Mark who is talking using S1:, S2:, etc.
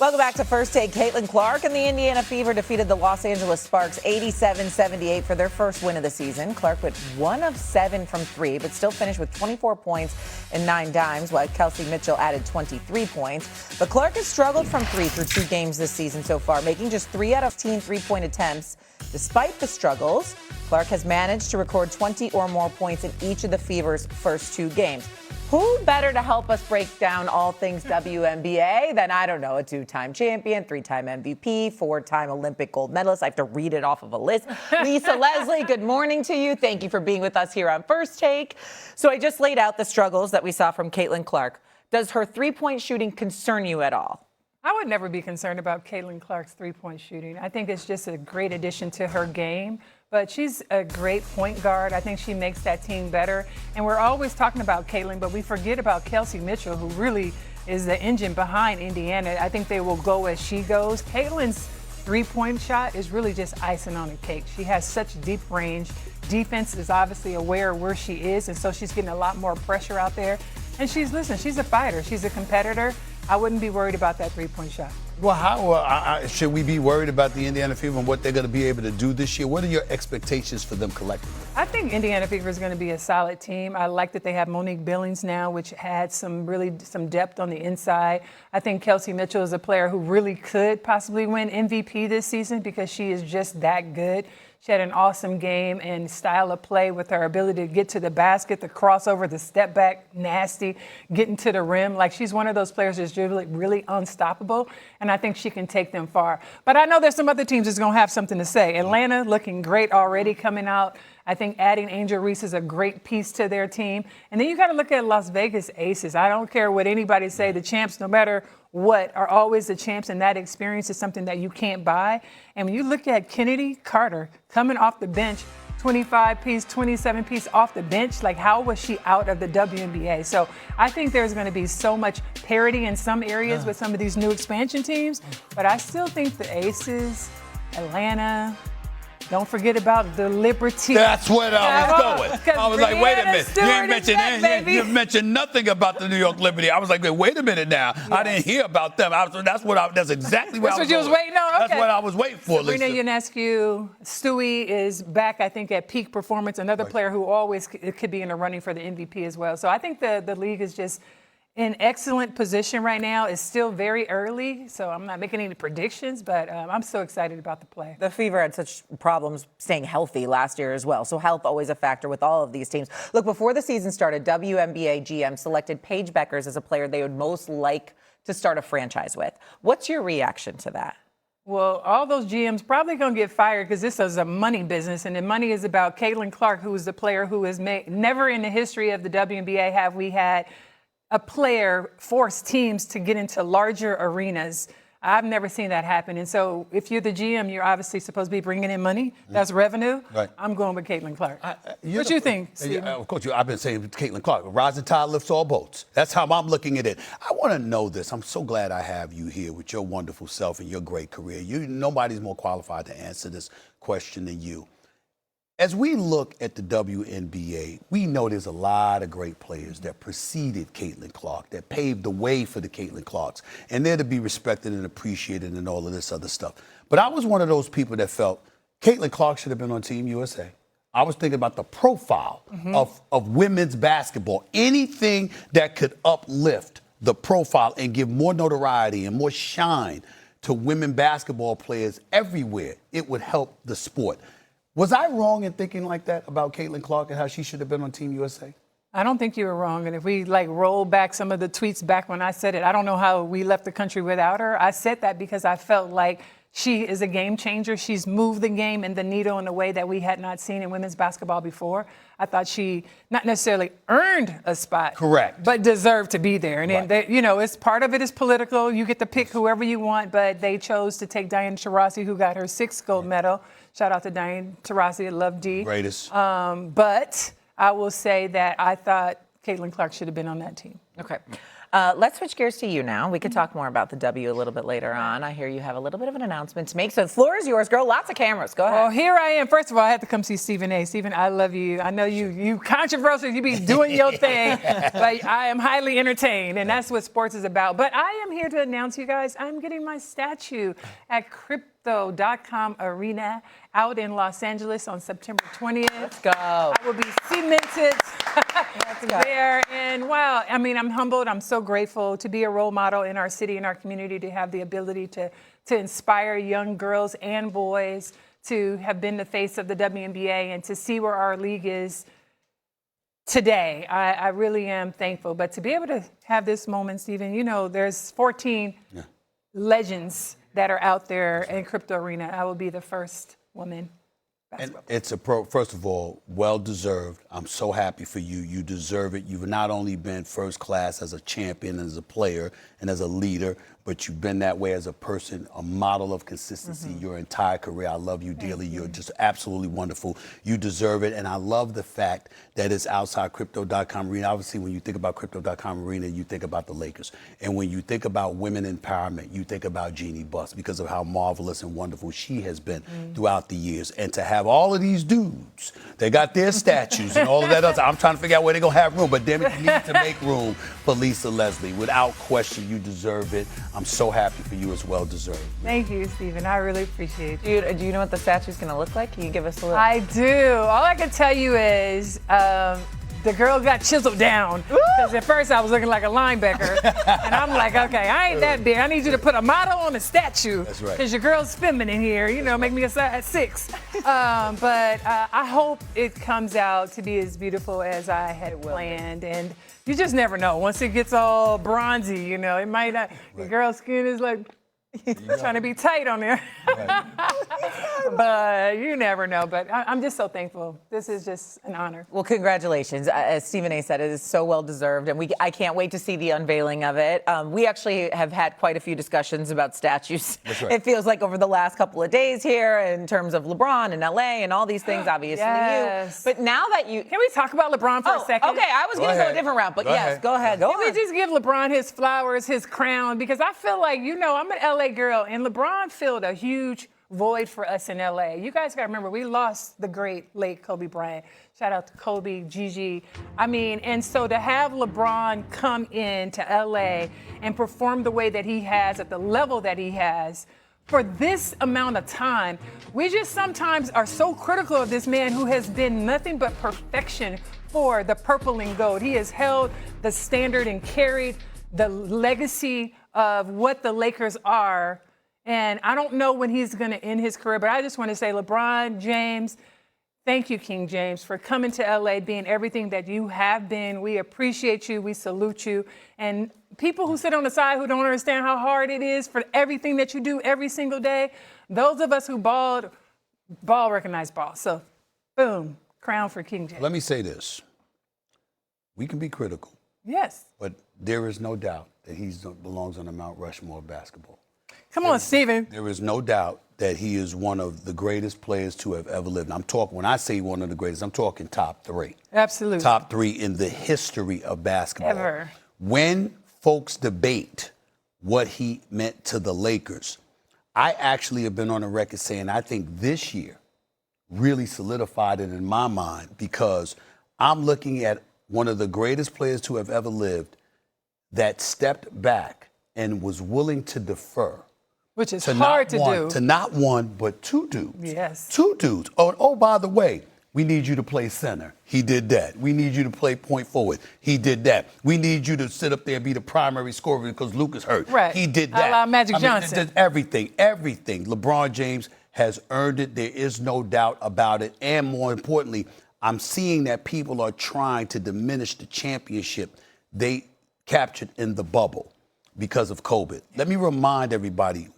S1: Welcome back to First Take. Caitlin Clark and the Indiana Fever defeated the Los Angeles Sparks 87-78 for their first win of the season. Clark went 1 of 7 from 3, but still finished with 24 points and 9 dimes, while Kelsey Mitchell added 23 points. But Clark has struggled from 3 through 2 games this season so far, making just 3 out of 15 3-point attempts. Despite the struggles, Clark has managed to record 20 or more points in each of the Fever's first 2 games. Who better to help us break down all things WNBA than, I don't know, a 2-time champion, 3-time MVP, 4-time Olympic gold medalist. I have to read it off of a list. Lisa Leslie, good morning to you. Thank you for being with us here on First Take. So I just laid out the struggles that we saw from Caitlin Clark. Does her 3-point shooting concern you at all?
S2: I would never be concerned about Caitlin Clark's 3-point shooting. I think it's just a great addition to her game. But she's a great point guard. I think she makes that team better. And we're always talking about Caitlin, but we forget about Kelsey Mitchell, who really is the engine behind Indiana. I think they will go as she goes. Caitlin's 3-point shot is really just icing on the cake. She has such deep range. Defense is obviously aware of where she is, and so she's getting a lot more pressure out there. And she's a fighter. She's a competitor. I wouldn't be worried about that 3-point shot.
S3: Well, should we be worried about the Indiana Fever and what they're going to be able to do this year? What are your expectations for them collectively?
S2: I think Indiana Fever is going to be a solid team. I like that they have Monique Billings now, which had some depth on the inside. I think Kelsey Mitchell is a player who really could possibly win MVP this season because she is just that good. She had an awesome game and style of play with her ability to get to the basket, the crossover, the step back, nasty, getting to the rim. Like, she's one of those players that's really unstoppable, and I think she can take them far. But I know there's some other teams that's going to have something to say. Atlanta looking great already coming out. I think adding Angel Reese is a great piece to their team. And then you got to look at Las Vegas Aces. I don't care what anybody say. The champs, no matter what, are always the champs, and that experience is something that you can't buy. And when you look at Kennedy Carter coming off the bench, 25-piece, 27-piece off the bench, like, how was she out of the WNBA? So I think there's going to be so much parity in some areas with some of these new expansion teams. But I still think the Aces, Atlanta, don't forget about the Liberty.
S3: That's what I was going. I was like, wait a minute. You mentioned nothing about the New York Liberty. I was like, wait a minute now. Yes. I didn't hear about them. That's exactly what I was
S2: waiting on. Okay.
S3: That's what I was waiting for,
S2: Sabrina
S3: Lisa.
S2: Ionescu, Stewie is back, I think, at peak performance. Another player who always could be in the running for the MVP as well. So I think the league is just in excellent position right now. It's still very early, so I'm not making any predictions, but I'm so excited about the play.
S1: The Fever had such problems staying healthy last year as well, so health always a factor with all of these teams. Look, before the season started, WNBA GM selected Paige Beckers as a player they would most like to start a franchise with. What's your reaction to that?
S2: Well, all those GMs probably going to get fired because this is a money business, and the money is about Caitlin Clark, who is the player who has made, never in the history of the WNBA have we had a player force teams to get into larger arenas. I've never seen that happen. And so if you're the GM, you're obviously supposed to be bringing in money. That's revenue. Right. I'm going with Caitlin Clark. What do you think, Stephen?
S3: Of course, I've been saying Caitlin Clark. Rising tide lifts all boats. That's how I'm looking at it. I want to know this. I'm so glad I have you here with your wonderful self and your great career. Nobody's more qualified to answer this question than you. As we look at the WNBA, we know there's a lot of great players that preceded Caitlin Clark, that paved the way for the Caitlin Clarks, and they're to be respected and appreciated and all of this other stuff. But I was one of those people that felt Caitlin Clark should have been on Team USA. I was thinking about the profile of women's basketball, anything that could uplift the profile and give more notoriety and more shine to women basketball players everywhere. It would help the sport. Was I wrong in thinking like that about Caitlin Clark and how she should have been on Team USA?
S2: I don't think you were wrong. And if we roll back some of the tweets back when I said it, I don't know how we left the country without her. I said that because I felt like she is a game changer. She's moved the game and the needle in a way that we had not seen in women's basketball before. I thought she not necessarily earned a spot.
S3: Correct.
S2: But deserved to be there. And then, it's part of it is political. You get to pick whoever you want, but they chose to take Diana Taurasi, who got her 6th gold medal. Shout out to Diane Taurasi. I love D.
S3: Greatest.
S2: But I will say that I thought Caitlin Clark should have been on that team.
S1: Okay. Let's switch gears to you now. We could talk more about the W a little bit later on. I hear you have a little bit of an announcement to make. So the floor is yours, girl. Lots of cameras. Go ahead.
S2: Well, here I am. First of all, I had to come see Stephen A. Stephen, I love you. I know you controversial. You be doing your thing, but I am highly entertained, and that's what sports is about. But I am here to announce, you guys, I'm getting my statue at Crypto.com Arena out in Los Angeles on September 20th.
S1: Let's go.
S2: I will be cemented there. And wow, I mean, I'm humbled. I'm so grateful to be a role model in our city, in our community, to have the ability to inspire young girls and boys, to have been the face of the WNBA and to see where our league is today. I really am thankful. But to be able to have this moment, Stephen, you know, there's 14 legends that are out there in Crypto Arena. I will be the first woman.
S3: And it's first of all, well-deserved. I'm so happy for you. You deserve it. You've not only been first class as a champion, as a player, and as a leader, but you've been that way as a person, a model of consistency your entire career. I love you dearly. You're just absolutely wonderful. You deserve it. And I love the fact that it's outside Crypto.com Arena. Obviously, when you think about Crypto.com Arena, you think about the Lakers. And when you think about women empowerment, you think about Jeannie Buss because of how marvelous and wonderful she has been throughout the years. And to have all of these dudes, they got their statues and all of that other. I'm trying to figure out where they're going to have room. But damn it, you need to make room for Lisa Leslie. Without question, you deserve it. I'm so happy for you. It's well deserved.
S2: Thank you, Stephen. I really appreciate you.
S1: Do you know what the statue's going to look like? Can you give us a little?
S2: I do. All I can tell you is the girl got chiseled down. Because at first I was looking like a linebacker. And I'm like, okay, I ain't that big. I need you to put a model on a statue.
S3: That's right.
S2: Because your girl's feminine here. You know, make me a size 6. But I hope it comes out to be as beautiful as I had planned. And you just never know. Once it gets all bronzy, you know, it might not. Your girl's skin is like trying to be tight on there. But you never know. But I'm just so thankful. This is just an honor.
S1: Well, congratulations. As Stephen A. said, it is so well deserved, and I can't wait to see the unveiling of it. We actually have had quite a few discussions about statues.
S3: That's right.
S1: It feels like over the last couple of days here, in terms of LeBron and LA and all these things, obviously
S2: Yes.
S1: you. But now that you,
S2: Can we talk about LeBron for a second?
S1: okay, I was going to go a different route, but
S3: Go
S1: yes,
S3: ahead.
S1: go ahead. Go
S2: Can we just give LeBron his flowers, his crown? Because I feel like, you know, I'm an LA girl, and LeBron filled a huge void for us in LA. You guys got to remember, we lost the great late Kobe Bryant. Shout out to Kobe, Gigi. I mean, and so to have LeBron come in to LA and perform the way that he has at the level that he has for this amount of time, we just sometimes are so critical of this man who has been nothing but perfection for the purple and gold. He has held the standard and carried the legacy of what the Lakers are. And I don't know when he's going to end his career, but I just want to say, LeBron James, thank you, King James, for coming to LA, being everything that you have been. We appreciate you. We salute you. And people who sit on the side who don't understand how hard it is for everything that you do every single day, those of us who ball recognize ball. So, boom, crown for King James.
S3: Let me say this. We can be critical,
S2: Yes.
S3: but there is no doubt that he belongs on the Mount Rushmore of basketball.
S2: Come on, Stephen.
S3: There is no doubt that he is one of the greatest players to have ever lived. And I'm talking, when I say one of the greatest, I'm talking top 3.
S2: Absolutely.
S3: Top 3 in the history of basketball.
S2: Ever.
S3: When folks debate what he meant to the Lakers, I actually have been on the record saying I think this year really solidified it in my mind, because I'm looking at one of the greatest players to have ever lived that stepped back and was willing to defer.
S2: Which is
S3: To
S2: hard
S3: not
S2: to do.
S3: To not one, but 2 dudes.
S2: Yes.
S3: 2 dudes. Oh, by the way, we need you to play center. He did that. We need you to play point forward. He did that. We need you to sit up there and be the primary scorer because Luke is hurt.
S2: Right.
S3: He did
S2: A
S3: that.
S2: la Magic Johnson.
S3: Everything. LeBron James has earned it. There is no doubt about it. And more importantly, I'm seeing that people are trying to diminish the championship they captured in the bubble because of COVID. Let me remind everybody,